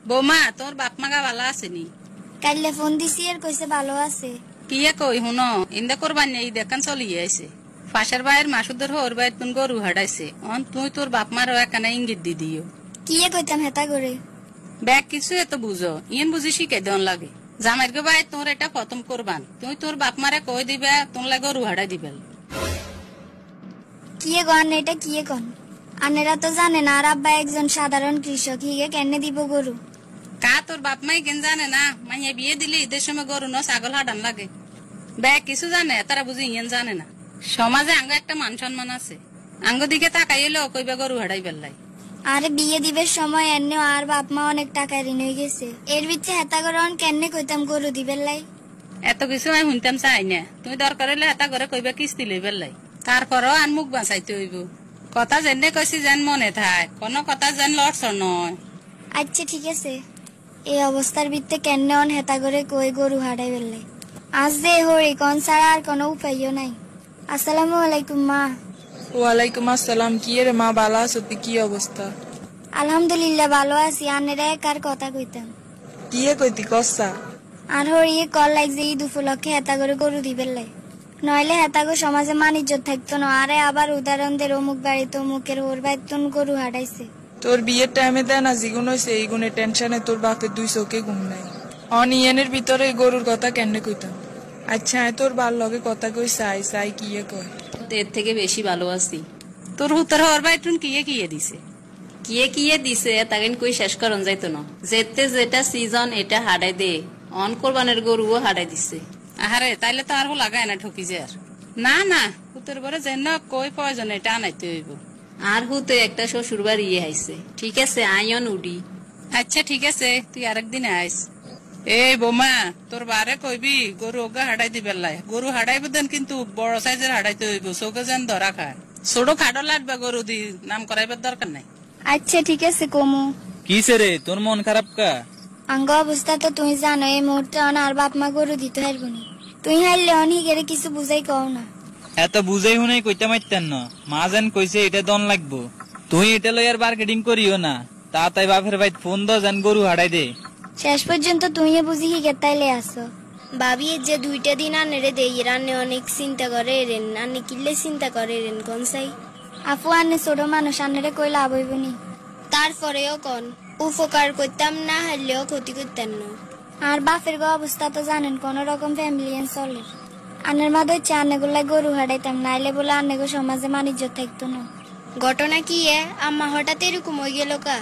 বৌমা তোর বাপ মাগা ভালো আসেনি? কাইলে ফোন দিছি আর কইছে ভালো আছে। কিয়ে কই হুন ইন্দা করবান এই দেখান চলিয়ে আইছে। পাশের ভাইয়ের মাসুদের হর ভাই তুন গরু হাডাইছে অন তুই তোর বাপ মার একখানা ইঙ্গিত দি দিও। কিয়ে কইতাম হেতা করে ব্যাগ কিছু এত বুঝো ইয়েন বুঝি শিখে দেন লাগে। জামাইর গো ভাই তোর এটা খতম করবান তুই তোর বাপ মারে কই দিবে তোর লাগে গরু হাডাই দিবেল। কিয়ে গো আনে এটা কিয়ে কন? আনেরা তো জানে না আর আব্বা একজন সাধারণ কৃষক, হিগে কেন দিব গরু? কা তোর বাপ মাই কেন জানে না মাইয়া বিয়ে দিলে ঈদের সময় গরু ন ছাগল হাডান লাগে। ব্যাগ কিছু জানে তারা বুঝি ইয়েন জানে না। সমাজে আঙ্গ একটা মান সম্মান আছে, আঙ্গ দিকে তাকাইলেও কইবা গরু হাডাই বেল্লাই। আরে বিয়ে দিবের সময় এনে আর বাপ মা অনেক টাকা ঋণ হয়ে গেছে, এর ভিতরে হেতা করে কেন কইতাম গরু দিবেন লাই? এত কিছু আমি শুনতাম চাই না, তুমি দরকার হইলে হেতা করে কইবা কিস্তি লই বেল্লাই। তারপরও আন মুখ বাঁচাইতে হইব। কথা যেনে কইছি যেন মনে থাক, কোনো কথা যেন লড়ছর নয়। আচ্ছা ঠিক আছে, এই অবস্থার ভিতরে কেন অন হেতা করে কই গরু হারাই বেল্লাই? আজ যে হরি কোন ছাড়া আর কোনো উপায়ও নাই। আসসালামু আলাইকুম মা। ওয়ালাইকুম আসসালাম। কি রে মা, ভালো আছো? কি অবস্থা? আলহামদুলিল্লাহ ভালো আছি। আনেরা কার কথা কইতাম? কি কইতি কসা? আর হরিয়ে কল লাগ যে ঈদ উপলক্ষে হেতা করে গরু দিবেন লাই, নইলে হেতাগো সমাজে মানিজ্য থাকতো না। আরে আবার উদাহরণ দের অমুক বাড়িতে অমুকের ওর বাইতন গরু হারাইছে। তোর বিয়ের টাইমে দেয় না জিগুন হয়েছে, এই গুণে টেনশনে তোর বাপের দুই চোখে ঘুম নাই। অনিয়নের ভিতরে গরুর কথা কেন কইতাম? আচ্ছা তোর বার লগে কথা কই চাই চাই কিয়ে কয়? এর থেকে বেশি ভালো আছি। তোর হুতর হর বাইতুন কিয়ে কিয়ে দিছে? কিয়ে দিছে তাকে কই শেষ করন যাইতো না। যেতে যেটা সিজন এটা হাডাই দে, অন কোরবানের গরুও হাডাই দিছে। আহারে তাইলে তো আর লাগায় না ঠকি যে আর না না হুতর বরে যেন কই প্রয়োজন এটা আনাইতে হইব। আর হুতে একটা শ্বশুর বাড়ি আইছে। ঠিক আছে আইন উডি। আচ্ছা ঠিক আছে তুই আরেকদিন আইস। এই বোমা তোর বারে কইবি গরু ওগা হাডাই দিবে লাই। গরু হাডাইব দেন কিন্তু বড় সাইজের হাডাইতে হইব, চোখে যেন ধরা খায়। ছোট খাটো লাগবে গরু দি, নাম করাইবার দরকার নাই। আচ্ছা ঠিক আছে কমু। কিসে রে তোর মন খারাপ কা? আঙ্গ অবস্থা তো তুই জানো, এই মুহূর্তে অন আর বাপ মা গরু দিতে হারবনি। তুই হারলে অনিকেরে কিছু বুঝাই কও না। এত বুঝাই হুনাই কইতে মাইতেন না, মা যেন কইছে এটা দন লাগবো। তুই এটা লইয়ার মার্কেটিং করিও না, তা তাই বাপের ভাই ফোন দ যেন গরু হারাই দে। শেষ পর্যন্ত তুই বুঝি হিগে তাইলে আসো। ভাবি যে দুইটা দিন আনেরে দেই, রান্নে অনেক চিন্তা করে রেন, আনে কিল্লে চিন্তা করে রেন কনসাই। আপু আনে ছোট মানুষ, আনেরে কই লাভ হইবনি। তারপরেও কন উপকার করতাম না, হারলেও ক্ষতি করতেন না। আর বাপের গো অবস্থা তো জানেন, কোন রকম ফ্যামিলি চলে। আনের মা হচ্ছে আনেগুলা গরু হারাইতাম, নাইলে বলে আনেগো সমাজে মানিজ্য থাকতো না। ঘটনা কি আম্মা হঠাৎ এরকম হয়ে গেল কা?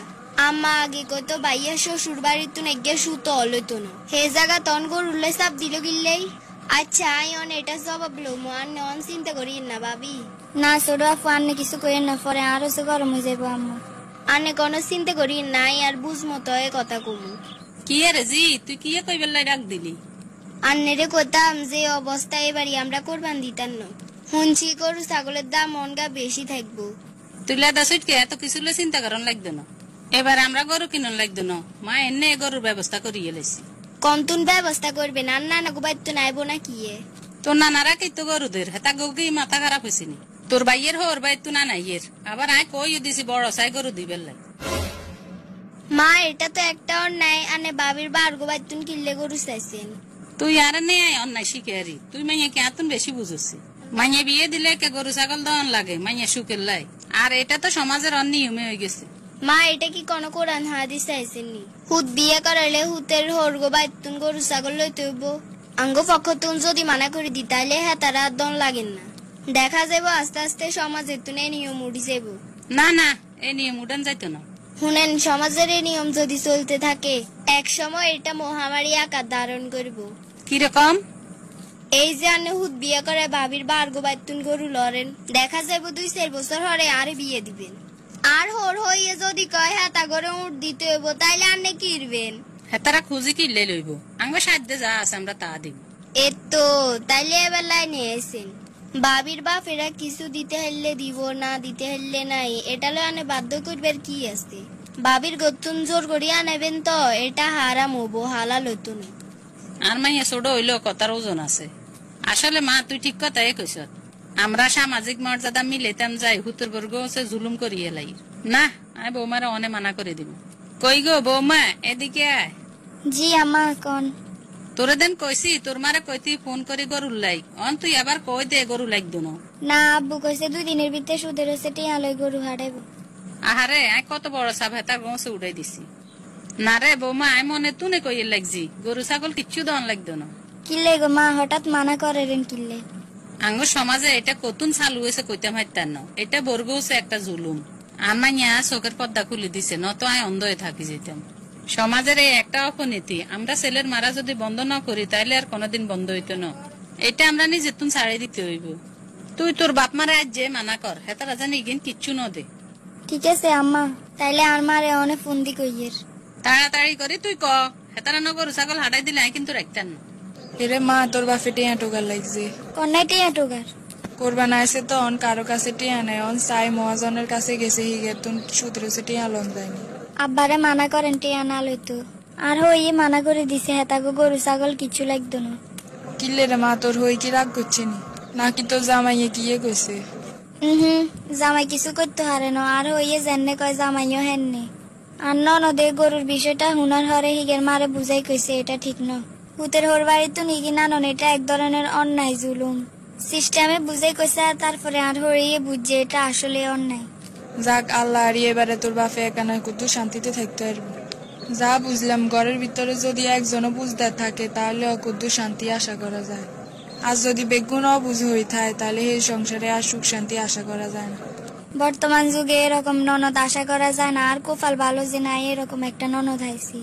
আম্মা আগে কত ভাইয়া শ্বশুর বাড়ির তো নেগে সুতো অলতো না, হে জায়গা তন গরুলে চাপ দিল গিল্লেই। আচ্ছা আইন এটা জবাব লো আন্নে অন চিন্তা করি না ভাবি। না ছোট আপু আন্নে কিছু করেন না, পরে আরো সে গরম হয়ে যাবো আম্মু। আন্নে কোনো চিন্তা করি নাই আর বুঝ মতো কথা কমু। কি রে জি তুই কিয়ে কই বেল্লাই ডাক দিলি? আন্নেরে কইতাম যে অবস্থা এবারই আমরা কোরবান দিতাম না, শুনছি গরু ছাগলের দাম অনগা বেশি থাকবো। তুই লেদা সুইটকে এত কিছু চিন্তা করার লাগতো না। এবার আমরা গরু কিনন লাগতো না, মা এনে গরুর ব্যবস্থা করিয়ে লেছি। কমতুন ব্যবস্থা করবে না, না গোবাই তো নাইবো না কি? তোর নানারা কি তো গরুদের হেতা গৌকি মাথা খারাপ হয়েছে নি? তোর বাইয়ের হর বাই তু নানাইয়ের আবার আয় কই দিছি বড় সাই গরু দিবে লাই। মা এটা তো একটা অন্যায়, আনে বাবির বার গোবাই তুন কিল্লে গরু চাইছেন। তুই আর নে অন্যায় শিখে আরি, তুই মাইয়া কে আতুন বেশি বুঝছি। মাইয়া বিয়ে দিলে কে গরু ছাগল দন লাগে মাইয়া সুখের লাই, আর এটা তো সমাজের অনিয়মে হয়ে গেছে। মা এটা কি কোন কোরআন হাদিস চাইছেননি? হুত বিয়ে করালে হুতের হর গোবাই তুন গরু ছাগল লইতে হইব। আঙ্গ পক্ষ তুন যদি মানা করে দি তাইলে হ্যাঁ তারা দন লাগেন না। দেখা যাবো আস্তে আস্তে সমাজের তুন এই নিয়ম উঠি যাব। না না এই নিয়ম উঠান যাইতো না। শুনেন সমাজের এই নিয়ম যদি চলতে থাকে এক সময় এটা মহামারী আকার ধারণ করব। কিরকম? এই যে আনে হুত বিয়ে করে ভাবির বার গোবাই তুন গরু লড়েন, দেখা যাবো 2-4 বছর হরে আরে বিয়ে দিবেন। আর হর হইয়ে যদি কয় হ্যাঁ তা করে উঠ দিতে হইব, তাইলে আনে কিরবেন? হেতারা খুঁজি কিনলে লইব, আঙ্গ সাধ্যে যা আছে আমরা তা দিব। এতো তাইলে এবার লাইনে এসেন। বাবির বাপেরা কিছু দিতে হইলে দিব, না দিতে হইলে নাই, এটা লয় আনে বাধ্য করবার কি আছে? বাবির গতুন জোর করিয়া নেবেন তো এটা হারাম হবো, হালাল হইতো না। আর মাইয়া ছোট হইলো কথার ওজন আছে। আসলে মা তুই ঠিক কথাই কইস, আমরা সামাজিক মর্যাদা মিলেতাম যাই হুতুর বর্গ জুলুম করিয়ে লাই। না আমি বৌমারা অনে মানা করে দিব। কই গো বৌমা এদিকে আয়। জি আম্মা কোন? তোরে দেন কইছি তোর মারে কইতি ফোন করে গরুর লাই অন তুই আবার কই দে গরু লাগতো না। না আব্বু কইছে 2 দিনের ভিতরে সুদের হচ্ছে টিয়া লই গরু হারাইব। আহারে আই কত বড় সাপ হেতার গোছে উড়াই দিছি। না রে বৌমা আই মনে তুনে কই লাগছি গরু ছাগল কিচ্ছু দন লাগতো না। কিলে গো মা হঠাৎ মানা করেন কিলে? আঙ্গ সমাজে এটা কতুন চালু হয়েছে কইতাম হাইতার ন এটা বর্গ হচ্ছে একটা জুলুম। আমার নিয়া চোখের পর্দা খুলে দিছে নত আয় অন্ধ হয়ে থাকি যেতাম। সমাজের এই একটা অপনীতি আমরা ছেলের মারা যদি বন্ধ না করি তাইলে আর কোনোদিন বন্ধ হইতো না। এটা আমরা নিজে তুন ছাড়ে দিতে হইব। তুই তোর বাপ মারা আজ যে মানা কর হেতারা জানি ইগিন কিচ্ছু ন দে। ঠিক আছে আম্মা তাইলে আর মারে অনেক ফোন দি কইয়ের। তাড়াতাড়ি করি তুই ক হেতারা ন গরু ছাগল হাঁটাই দিলে আই কিন্তু রাখতাম না। এরে মা তোর বাপে টিয়া টোকার লাগছে। কন্যাই টিয়া টোকার কোরবান আইসে তো অন কারো কাছে টিয়া নেই অন সাই মহাজনের কাছে গেছে হিগের তুন সুতরেছে টিয়া লন যায়নি। আব্বারে মানা করেন টিয়া না লইতো আর হইয়ে মানা করে দিছে হেতাগো গরু ছাগল কিছু লাগতো না। কিলে রে মা তোর হই কি রাগ করছে নি নাকি তোর জামাইয়ে কিয়ে কইছে? জামাই কিছু করতে হারে না আর হইয়ে জেনে কয় জামাইও হেননি। আর ননদে গরুর বিষয়টা হুনার হরে হিগের মারে বুঝাই কইছে এটা ঠিক ন। হুতের হোর বাড়ি তো নিগি নানন এটা এক ধরনের অন্যায় জুলুম। সিস্টেমে বুঝাই কইছে আর তারপরে আর হরিয়ে বুঝছে এটা আসলে অন্যায়। যাক আল্লাহ আর এবারে তোর বাপে একানা কত শান্তিতে থাকতে পারবো। যা বুঝলাম ঘরের ভিতরে যদি একজনও বুঝদার থাকে তাহলে অকুদ্ধ শান্তি আশা করা যায়। আর যদি বেগুন অবুঝ হয়ে থাকে তাহলে এই সংসারে আর সুখ শান্তি আশা করা যায় না। বর্তমান যুগে এরকম ননদ আশা করা যায় না আর কোপাল ভালো যে নাই এরকম একটা ননদ হাইছি।